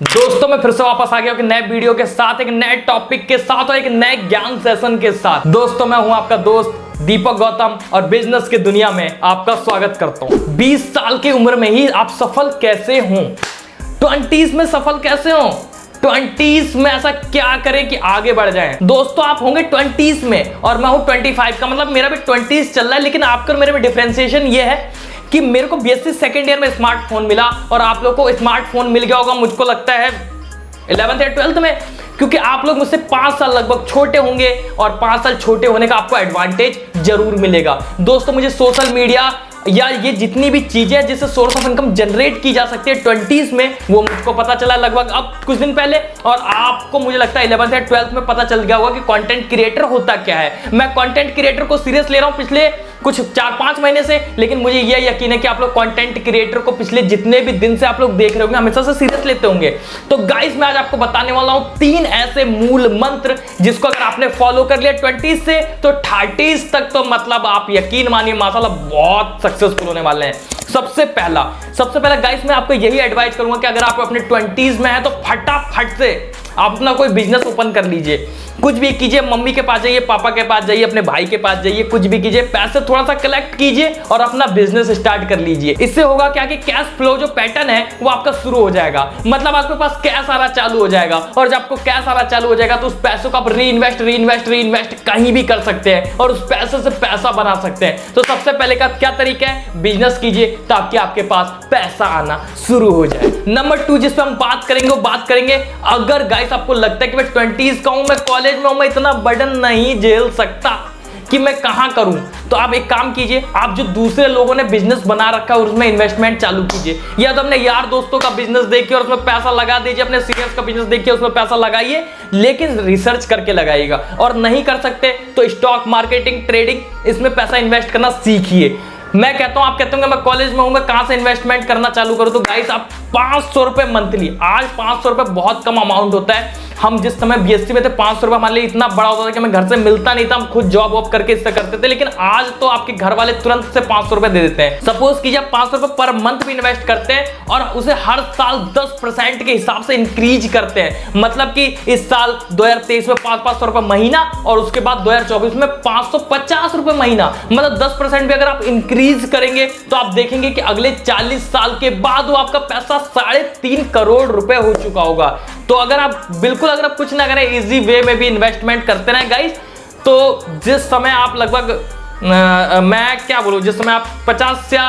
दोस्तों मैं फिर से वापस आ गया हूं कि नए वीडियो के साथ, एक नए टॉपिक के साथ और एक नए ज्ञान सेशन के साथ। दोस्तों मैं हूं आपका दोस्त दीपक गौतम और बिजनेस की दुनिया में आपका स्वागत करता हूं। 20 साल की उम्र में ही आप सफल कैसे हों, 20s में सफल कैसे हों, 20s में ऐसा क्या करें कि आगे बढ़ जाएं। दोस्तों आप होंगे 20s में और मैं हूं 25 का, मतलब मेरा भी 20s चल रहा है, लेकिन आपका और मेरे में डिफरेंशिएशन ये है कि मेरे को बीएससी सेकेंड ईयर में स्मार्टफोन मिला और आप लोगों को स्मार्टफोन मिल गया होगा मुझको लगता है 11th या 12th में, क्योंकि आप लोग मुझसे 5 साल लगभग छोटे होंगे और 5 साल छोटे होने का आपको एडवांटेज जरूर मिलेगा। दोस्तों मुझे सोशल मीडिया या ये जितनी भी चीजें जिससे सोर्स ऑफ इनकम जनरेट की जा सकती है 20s में, वो मुझको पता चला लगभग अब कुछ दिन पहले, और आपको मुझे लगता है 11th या 12th में पता चल गया होगा कि कंटेंट क्रिएटर होता क्या है। मैं कंटेंट क्रिएटर को सीरियस ले रहा हूं पिछले कुछ 4-5 महीने से, लेकिन मुझे यह यकीन है कि आप लोग कंटेंट क्रिएटर को पिछले जितने भी दिन से आप लोग देख रहे होंगे हमेशा से सीरियस लेते होंगे। तो गाइस मैं आज आपको बताने वाला हूं 3 ऐसे मूल मंत्र जिसको अगर आपने फॉलो कर लिया 20s से तो 30s तक, तो मतलब आप यकीन मानिए माशाल्लाह बहुत सक्सेसफुल होने वाले हैं। सबसे पहला गाइस मैं आपको यही एडवाइस करूंगा कि अगर आप अपने 20s में हैं तो फटाफट से आप अपना कोई बिजनेस ओपन कर लीजिए, कुछ भी कीजिए, मम्मी के पास जाइए, पापा के पास जाइए, अपने भाई के पास जाइए, कुछ भी कीजिए, पैसे थोड़ा सा कलेक्ट कीजिए और अपना बिजनेस स्टार्ट कर लीजिए। इससे होगा क्या कि कैश फ्लो जो पैटर्न है वो आपका शुरू हो जाएगा, मतलब आपके पास कैश आना चालू हो जाएगा, और जब आपको कैश आना चालू हो जाएगा तो उस पैसों को आप री इन्वेस्ट कहीं भी कर सकते हैं और उस पैसे से पैसा बना सकते हैं। तो सबसे पहले का क्या तरीका है, बिजनेस कीजिए ताकि आपके पास पैसा आना शुरू हो जाए। नंबर 2 जिस पे हम बात करेंगे वो बात करेंगे, अगर गाइस आपको लगता है कि मैं 20s का हूं, मैं कॉलेज में हूं, मैं इतना बर्डन नहीं झेल सकता कि मैं कहां करूं, तो आप एक काम कीजिए, आप जो दूसरे लोगों ने बिजनेस बना रखा है उसमें इन्वेस्टमेंट चालू कीजिए, या तो अपने यार दोस्तों का बिजनेस देखिए और उसमें पैसा लगा दीजिए, अपने सीनियर्स का बिजनेस देखिए उसमें पैसा लगाइए, लेकिन रिसर्च करके लगाइएगा। और नहीं कर सकते तो स्टॉक मार्केटिंग, ट्रेडिंग, इसमें पैसा इन्वेस्ट करना सीखिए। मैं कहता हूं, आप कहते होंगे मैं कॉलेज में हूं, मैं कहां से इन्वेस्टमेंट करना चालू करूं, तो गाइस आप 500 रुपए मंथली, आज 500 रुपए बहुत कम अमाउंट होता है। हम जिस समय बीएससी में थे 500 रुपए हमारे लिए इतना बड़ा होता था कि हमें घर से मिलता नहीं था, हम खुद जॉब वॉब करके इससे करते थे, लेकिन आज तो आपके घर वाले तुरंत से 500 रुपए दे देते हैं। सपोज कीजिए 500 रुपए पर मंथ भी इन्वेस्ट करते हैं और उसे हर साल 10% के हिसाब से इंक्रीज करते हैं, मतलब कि इस साल 2023 में 500 रुपए महीना और उसके बाद 2024 में 550 रुपए महीना, मतलब 10% भी अगर आप इंक्रीज करेंगे तो आप देखेंगे कि अगले 40 साल के बाद वो आपका पैसा 3.5 करोड़ रुपए हो चुका होगा। तो अगर आप अगर आप कुछ ना करें, इजी वे में भी इन्वेस्टमेंट करते रहें गाइस, तो जिस समय आप लगभग मैं क्या बोलूं, जिस समय आप 50 या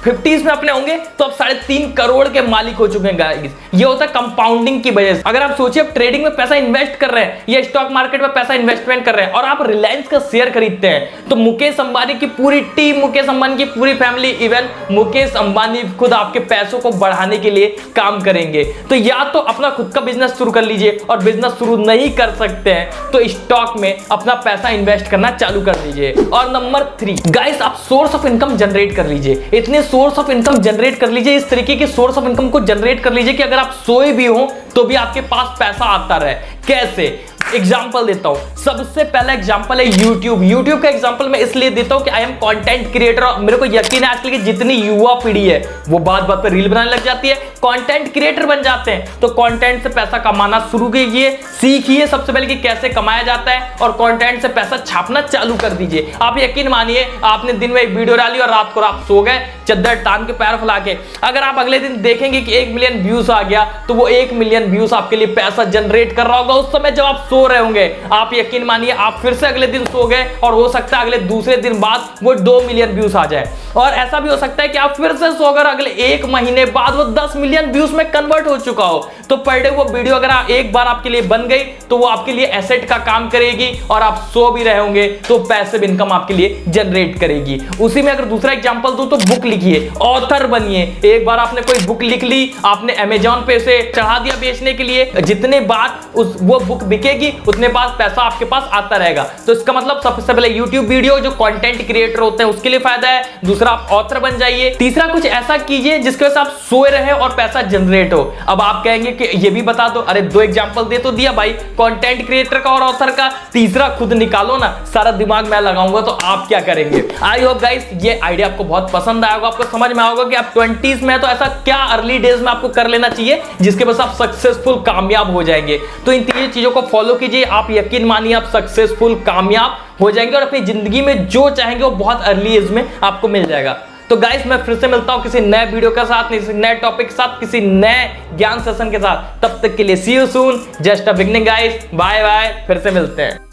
50s में अपने होंगे तो आप 3.5 करोड़ के मालिक हो चुके हैं गाइस। ये होता है कंपाउंडिंग की वजह से। अगर आप सोचिए आप ट्रेडिंग में पैसा इन्वेस्ट कर रहे हैं या स्टॉक मार्केट में पैसा इन्वेस्टमेंट कर रहे हैं और आप रिलायंस का शेयर खरीदते हैं, तो मुकेश अंबानी की पूरी टीम, मुकेश अंबानी की पूरी फैमिली, इवन मुकेश अंबानी खुद आपके पैसों को बढ़ाने के लिए काम करेंगे। तो या तो अपना खुद का बिजनेस शुरू कर लीजिए, और बिजनेस शुरू नहीं कर सकते हैं तो स्टॉक में अपना पैसा इन्वेस्ट करना चालू कर दीजिए। और नंबर 3 गाइस, आप सोर्स ऑफ इनकम जनरेट कर लीजिए, इतने सोर्स ऑफ इनकम जनरेट कर लीजिए, इस तरीके की सोर्स ऑफ इनकम को जनरेट कर लीजिए कि अगर आप सोए भी हो तो भी आपके पास पैसा आता रहे। कैसे? एग्जाम्पल देता हूं। सबसे पहला एग्जाम्पल है यूट्यूब का एग्जाम्पल मैं इसलिए देता हूं कि आई एम कंटेंट क्रिएटर और मेरे को यकीन है आजकल की जितनी युवा पीढ़ी है वो बात बात पे रील बनाने लग जाती है, कंटेंट क्रिएटर बन जाते हैं। तो कंटेंट से पैसा कमाना शुरू कीजिए, सीखिए सबसे पहले कि कैसे कमाया जाता है और कंटेंट से पैसा छापना चालू कर दीजिए। आप यकीन मानिए, आपने दिन में एक वीडियो डाली और रात को आप सो गए चद्दर तान के पैर फैला के, अगर आप अगले दिन देखेंगे कि 1 मिलियन व्यूज आ गया तो वो 1 मिलियन व्यूज आपके लिए पैसा जनरेट कर रहा होगा उस समय जब आप सो रहे होंगे। आप यकीन मानिए आप फिर से अगले दिन सो गए और हो सकता है अगले दूसरे दिन बाद वो 2 मिलियन व्यूज आ जाए, और ऐसा भी हो सकता है कि आप फिर से सोकर अगले 1 महीने बाद वो 10 मिलियन व्यूज में कन्वर्ट हो चुका हो। तो पर डे वो वीडियो अगर एक बार आपके लिए बन गई तो वो आपके लिए एसेट का काम करेगी और आप सो भी रहे होंगे तो पैसिव इनकम आपके लिए जनरेट करेगी। उसी में अगर दूसरा एग्जांपल दूं तो बुक लिखिए, ऑथर बनिए। एक बार आपने कोई बुक लिख ली, आपने अमेजॉन पे से चढ़ा दिया बेचने के लिए, जितने बार वो बुक बिकेगी उतने बार पैसा आपके पास आता रहेगा। तो इसका मतलब सबसे पहले यूट्यूब वीडियो जो कंटेंट क्रिएटर होते हैं उसके लिए फायदा है, दूसरा आप ऑथर बन जाइए, तीसरा कुछ ऐसा कीजिए जिसकी वजह से आप सोए रहे और पैसा जनरेट हो। अब आप कहेंगे एक ये भी बता दो। अरे 2 एग्जांपल दे तो दिया भाई, कंटेंट क्रिएटर का और ऑथर का, तीसरा खुद निकालो ना। सारा दिमाग मैं लगाऊंगा तो आप क्या करेंगे। आई होप गाइस ये आइडिया आपको बहुत पसंद आया होगा, आपको समझ में आएगा कि आप 20s में तो ऐसा क्या अर्ली डेज में आपको कर लेना चाहिए जिसके बस आप सक्सेसफुल कामयाब हो जाएंगे। तो इन 3 चीजों को फॉलो कीजिए, आप यकीन मानिए आप सक्सेसफुल कामयाब हो जाएंगे और अपनी जिंदगी में जो चाहेंगे वो बहुत अर्ली एज में आपको मिल जाएगा। तो गाइस मैं फिर से मिलता हूं किसी नए वीडियो के साथ, किसी नए टॉपिक के साथ, किसी नए ज्ञान सेशन के साथ। तब तक के लिए see you soon, just a beginning guys, bye bye, फिर से मिलते हैं।